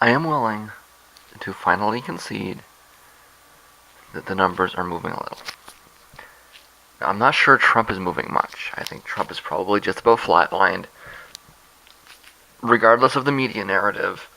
I am willing to finally concede that the numbers are moving a little. Now, I'm not sure Trump is moving much. I think Trump is probably just about flatlined. Regardless of the media narrative,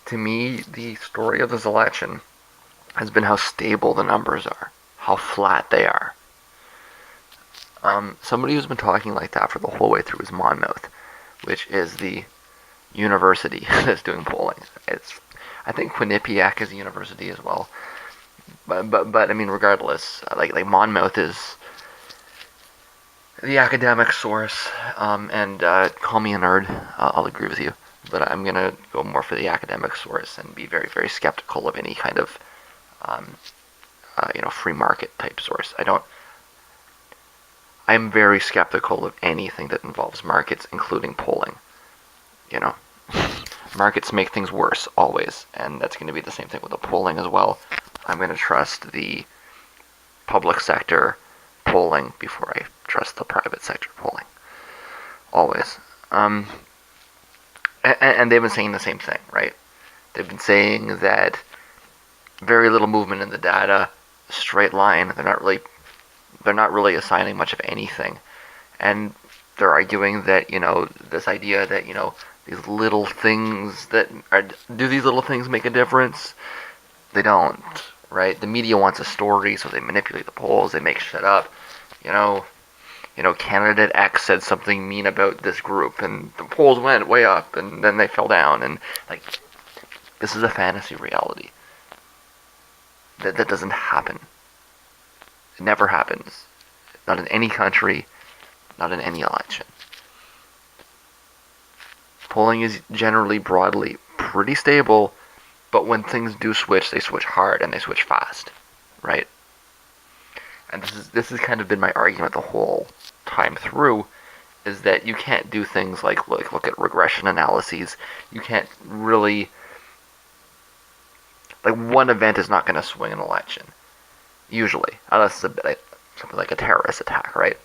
to me, the story of this election has been how stable the numbers are, how flat they are. Somebody who's been talking like that for the whole way through is Monmouth, which is the university that's doing polling. I think Quinnipiac is a university as well. But I mean, regardless, like Monmouth is the academic source, and call me a nerd, I'll agree with you. But I'm gonna go more for the academic source and be very, very skeptical of any kind of, um, free market type source. I'm very skeptical of anything that involves markets, including polling. You know, markets make things worse always, and that's going to be the same thing with the polling as well. I'm going to trust the public sector polling before I trust the private sector polling. Always. And they've been saying the same thing, right? They've been saying that very little movement in the data, straight line. They're not really assigning much of anything, and they're arguing that this idea that these little things do these little things make a difference? They don't, right? The media wants a story, so they manipulate the polls. They make shit up. You know, candidate X said something mean about this group, and the polls went way up, and then they fell down, and like this is a fantasy reality. That doesn't happen. It never happens. Not in any country, not in any election. Polling is generally broadly pretty stable, but when things do switch, they switch hard and they switch fast, right? And this has kind of been my argument the whole time through, is that you can't do things like look at regression analyses. You can't really, like, one event is not going to swing an election, usually, unless it's something like a terrorist attack, right?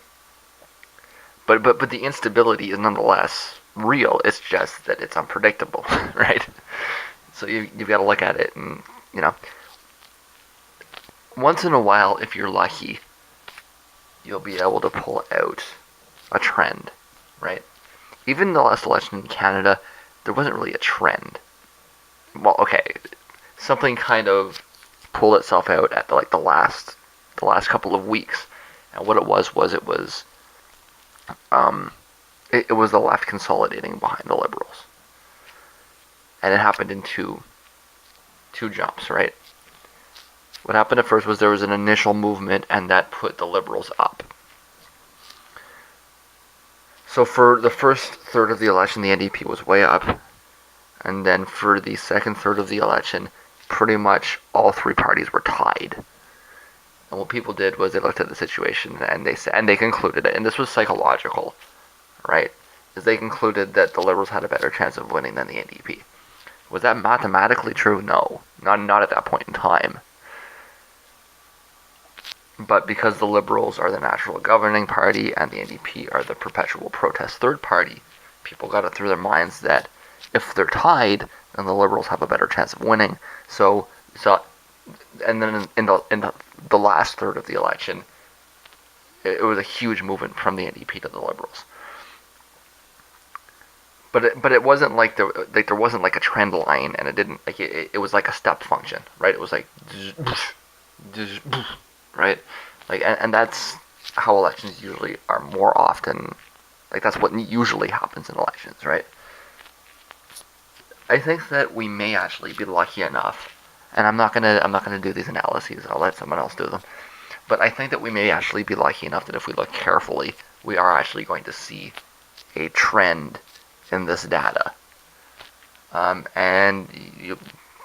But the instability is nonetheless real. It's just that it's unpredictable, right? So you've got to look at it, and once in a while, if you're lucky, you'll be able to pull out a trend, right? Even in the last election in Canada, there wasn't really a trend. Well, okay, something kind of pulled itself out at the last couple of weeks, and what it was it was the left consolidating behind the Liberals, and it happened in two jumps, right? What happened at first was there was an initial movement, and that put the Liberals up. So for the first third of the election, the NDP was way up, and then for the second third of the election, pretty much all three parties were tied. And what people did was they looked at the situation and they concluded it, and this was psychological, right? Is they concluded that the Liberals had a better chance of winning than the NDP. Was that mathematically true? No, not at that point in time. But because the Liberals are the natural governing party and the NDP are the perpetual protest third party, people got it through their minds that if they're tied, then the Liberals have a better chance of winning. And then in the last third of the election, it was a huge movement from the NDP to the Liberals. But it wasn't like there wasn't like a trend line, and it was like a step function, right? It was like right, like and that's how elections usually are more often. Like that's what usually happens in elections, right? I think that we may actually be lucky enough, and I'm not gonna do these analyses. I'll let someone else do them. But I think that we may actually be lucky enough that if we look carefully, we are actually going to see a trend in this data. And you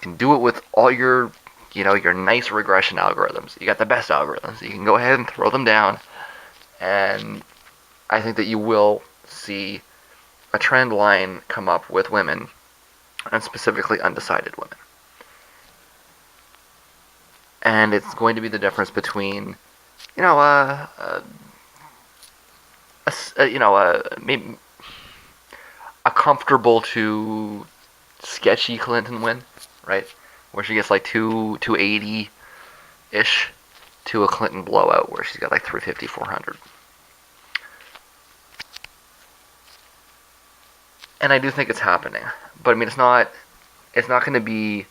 can do it with all your nice regression algorithms. You got the best algorithms. You can go ahead and throw them down, and I think that you will see a trend line come up with women, and specifically undecided women. And it's going to be the difference between, maybe a comfortable to sketchy Clinton win, right? Where she gets like 280-ish to a Clinton blowout where she's got like 350, 400. And I do think it's happening. But I mean, it's not going to be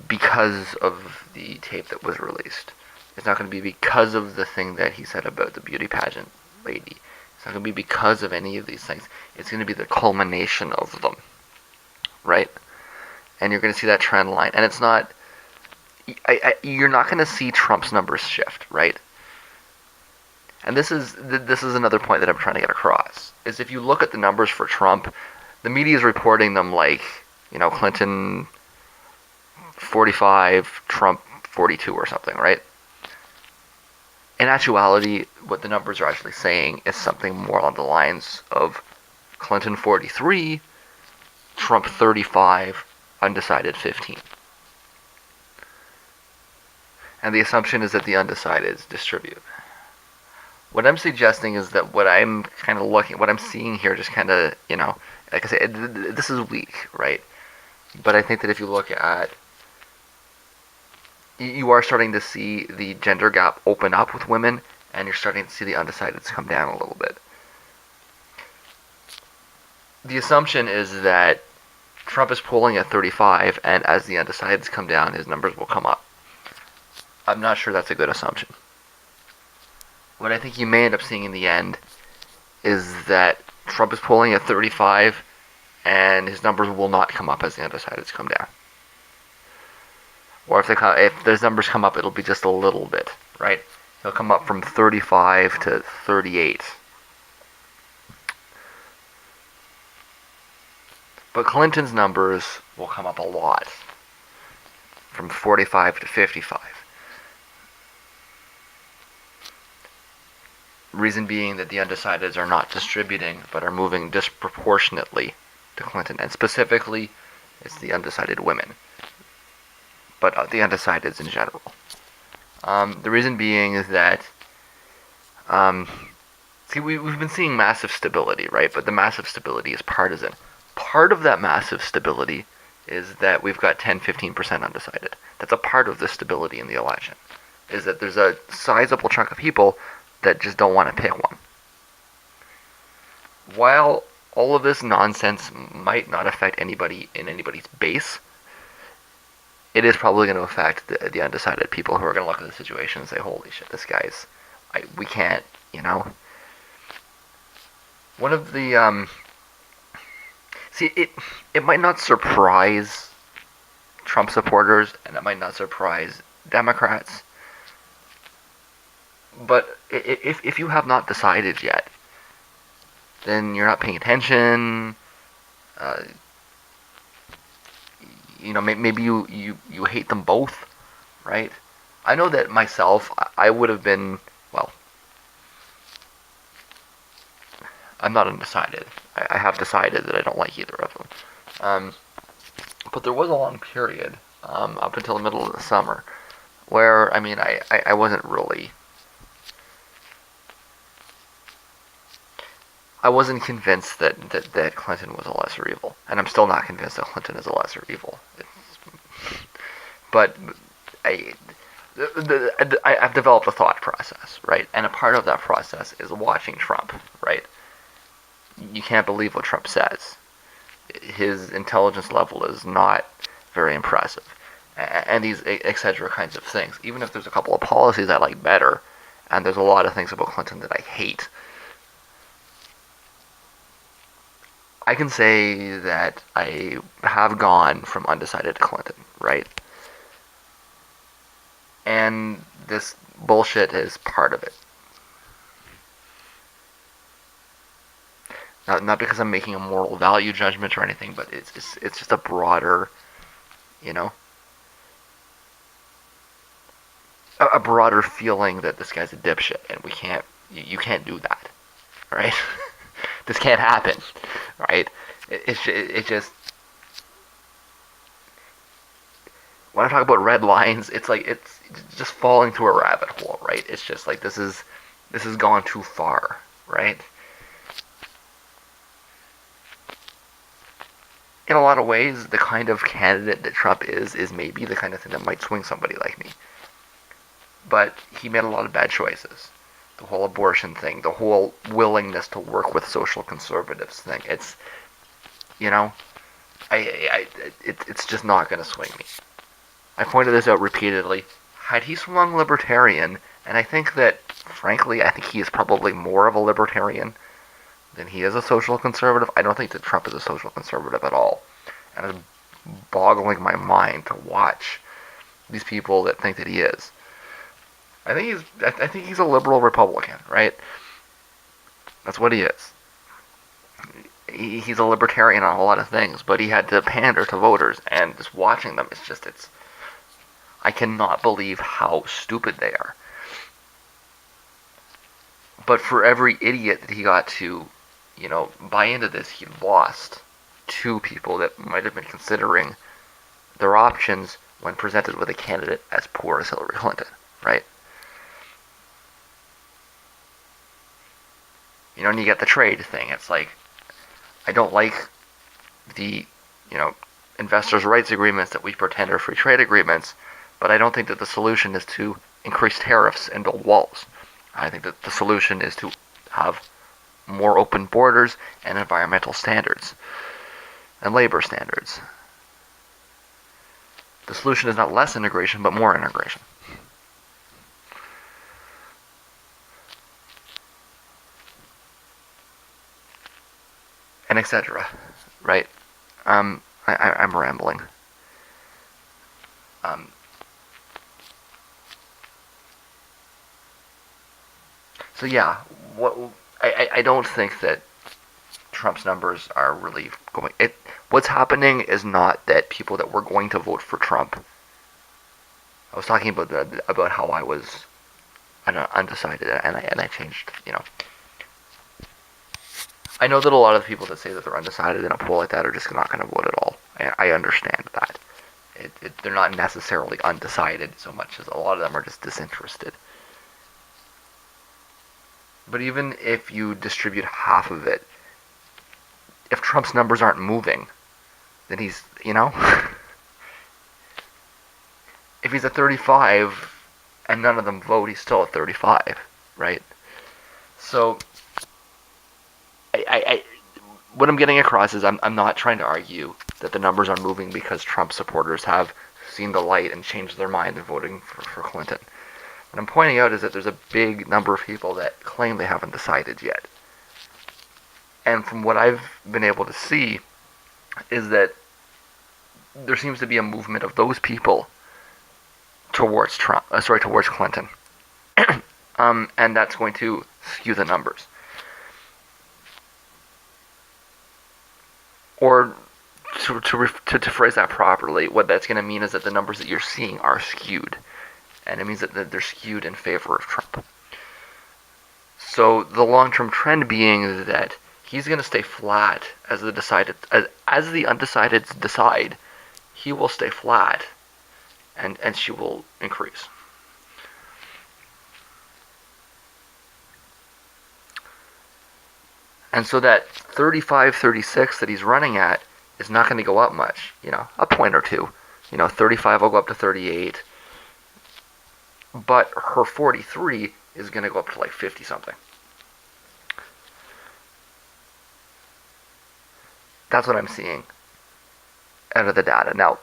because of the tape that was released. It's not going to be because of the thing that he said about the beauty pageant lady. It's not going to be because of any of these things. It's going to be the culmination of them, right? And you're going to see that trend line. And it's not... you're not going to see Trump's numbers shift, right? And this is another point that I'm trying to get across. Is if you look at the numbers for Trump, the media is reporting them like, Clinton 45, Trump 42 or something, right? In actuality, what the numbers are actually saying is something more along the lines of Clinton 43, Trump 35, undecided 15. And the assumption is that the undecideds distribute. What I'm suggesting is that what I'm seeing here just kind of, like I said, this is weak, right? But I think that if you look at, you are starting to see the gender gap open up with women, and you're starting to see the undecideds come down a little bit. The assumption is that Trump is polling at 35, and as the undecideds come down, his numbers will come up. I'm not sure that's a good assumption. What I think you may end up seeing in the end is that Trump is polling at 35, and his numbers will not come up as the undecideds come down. Or if those numbers come up, it'll be just a little bit, right? He'll come up from 35 to 38. But Clinton's numbers will come up a lot, from 45 to 55. Reason being that the undecideds are not distributing, but are moving disproportionately to Clinton. And specifically, it's the undecided women. But the undecideds in general. The reason being is that, we've been seeing massive stability, right? But the massive stability is partisan. Part of that massive stability is that we've got 10-15% undecided. That's a part of the stability in the election. Is that there's a sizable chunk of people that just don't want to pick one. While all of this nonsense might not affect anybody in anybody's base, it is probably going to affect the undecided people who are going to look at the situation and say, holy shit, this guy's... we can't, One of the... it might not surprise Trump supporters, and it might not surprise Democrats, but if you have not decided yet, then you're not paying attention. Maybe you hate them both, right? I know that myself, I would have been, I'm not undecided. I have decided that I don't like either of them. But there was a long period, up until the middle of the summer, where, I wasn't really... I wasn't convinced that Clinton was a lesser evil, and I'm still not convinced that Clinton is a lesser evil. But I've developed a thought process, right? And a part of that process is watching Trump, right? You can't believe what Trump says. His intelligence level is not very impressive, and these etc. kinds of things. Even if there's a couple of policies I like better, and there's a lot of things about Clinton that I hate, I can say that I have gone from undecided to Clinton, right? And this bullshit is part of it. Not because I'm making a moral value judgment or anything, but it's just a broader, a broader feeling that this guy's a dipshit, and you can't do that, right? This can't happen, right? It just... When I talk about red lines, it's like it's just falling through a rabbit hole, right? It's just like this has gone too far, right? in a lot of ways, the kind of candidate that Trump is maybe the kind of thing that might swing somebody like me. But he made a lot of bad choices. The whole abortion thing, the whole willingness to work with social conservatives thing. It's, you know, it's just not going to swing me. I pointed this out repeatedly. Had he swung libertarian, and I think that, frankly, I think he is probably more of a libertarian than he is a social conservative. I don't think that Trump is a social conservative at all. And it's boggling my mind to watch these people that think that he is. I think he's a liberal Republican, right? That's what he is. He's a libertarian on a lot of things, but he had to pander to voters, and just watching them, it's I cannot believe how stupid they are. But for every idiot that he got to, buy into this, he lost two people that might have been considering their options when presented with a candidate as poor as Hillary Clinton, right? And you get the trade thing. It's like, I don't like the, investors' rights agreements that we pretend are free trade agreements, but I don't think that the solution is to increase tariffs and build walls. I think that the solution is to have more open borders and environmental standards and labor standards. The solution is not less integration, but more integration. And etc. Right? I'm rambling. So yeah, I don't think that Trump's numbers are really going. What's happening is not that people that were going to vote for Trump. I was talking about how I was undecided, and I changed. I know that a lot of people that say that they're undecided in a poll like that are just not going to vote at all. I understand that. They're not necessarily undecided so much as a lot of them are just disinterested. But even if you distribute half of it, if Trump's numbers aren't moving, then he's, if he's at 35 and none of them vote, he's still at 35, right? So, what I'm getting across is I'm not trying to argue that the numbers are moving because Trump supporters have seen the light and changed their mind and voting for Clinton. What I'm pointing out is that there's a big number of people that claim they haven't decided yet. And from what I've been able to see is that there seems to be a movement of those people towards towards Clinton. And that's going to skew the numbers. Or to phrase that properly, what that's going to mean is that the numbers that you're seeing are skewed. And it means that they're skewed in favor of Trump. So the long-term trend being that he's going to stay flat as the undecideds decide. He will stay flat, and she will increase. And so that 35, 36 that he's running at is not going to go up much. A point or two. 35 will go up to 38. But her 43 is going to go up to like 50 something. That's what I'm seeing out of the data. Now,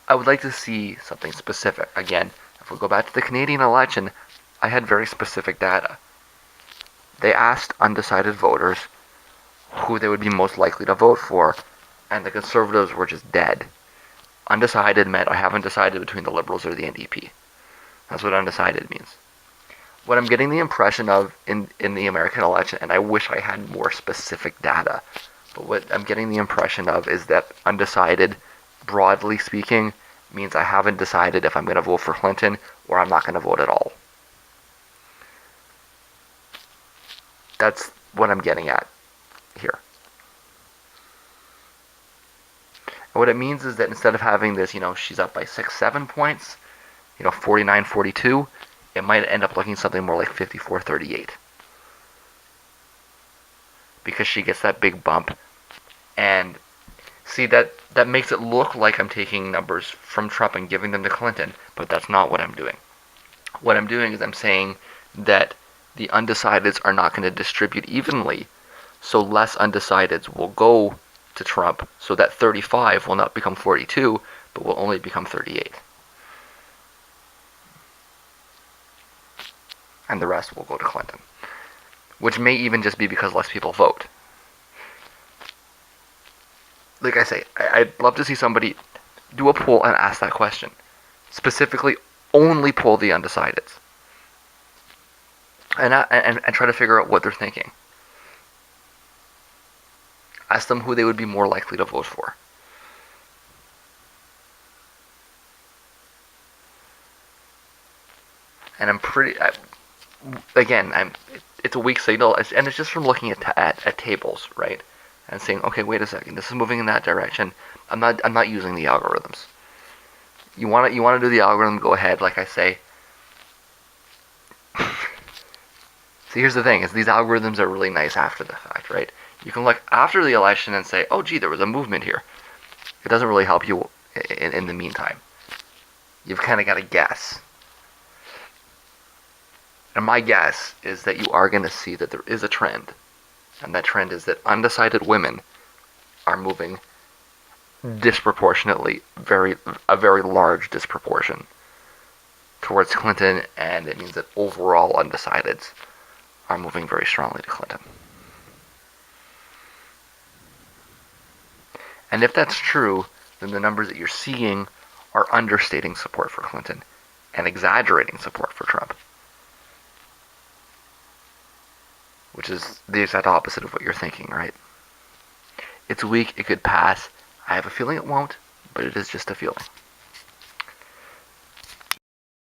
I would like to see something specific. Again, if we go back to the Canadian election, I had very specific data. They asked undecided voters who they would be most likely to vote for, and the Conservatives were just dead. Undecided meant I haven't decided between the Liberals or the NDP. That's what undecided means. What I'm getting the impression of in the American election, and I wish I had more specific data, but what I'm getting the impression of is that undecided, broadly speaking, means I haven't decided if I'm going to vote for Clinton or I'm not going to vote at all. That's what I'm getting at here. And what it means is that instead of having this, she's up by 6-7 points, 49-42, it might end up looking something more like 54-38. Because she gets that big bump. And See, that makes it look like I'm taking numbers from Trump and giving them to Clinton, but that's not what I'm doing. What I'm doing is I'm saying that the undecideds are not going to distribute evenly, so less undecideds will go to Trump, so that 35 will not become 42, but will only become 38. And the rest will go to Clinton. Which may even just be because less people vote. Like I say, I'd love to see somebody do a poll and ask that question. Specifically, only poll the undecideds. And try to figure out what they're thinking. Ask them who they would be more likely to vote for. And it's a weak signal, and it's just from looking at tables, right? And saying, okay, wait a second, this is moving in that direction. I'm not using the algorithms. You want to do the algorithm? Go ahead, like I say. See, here's the thing: is these algorithms are really nice after the fact, right? You can look after the election and say, oh, gee, there was a movement here. It doesn't really help you in the meantime. You've kind of got to guess. And my guess is that you are going to see that there is a trend. And that trend is that undecided women are moving disproportionately, a very large disproportion towards Clinton, and it means that overall undecideds are moving very strongly to Clinton. And if that's true, then the numbers that you're seeing are understating support for Clinton and exaggerating support for Trump. Which is the exact opposite of what you're thinking, right? It's weak, it could pass. I have a feeling it won't, but it is just a feeling.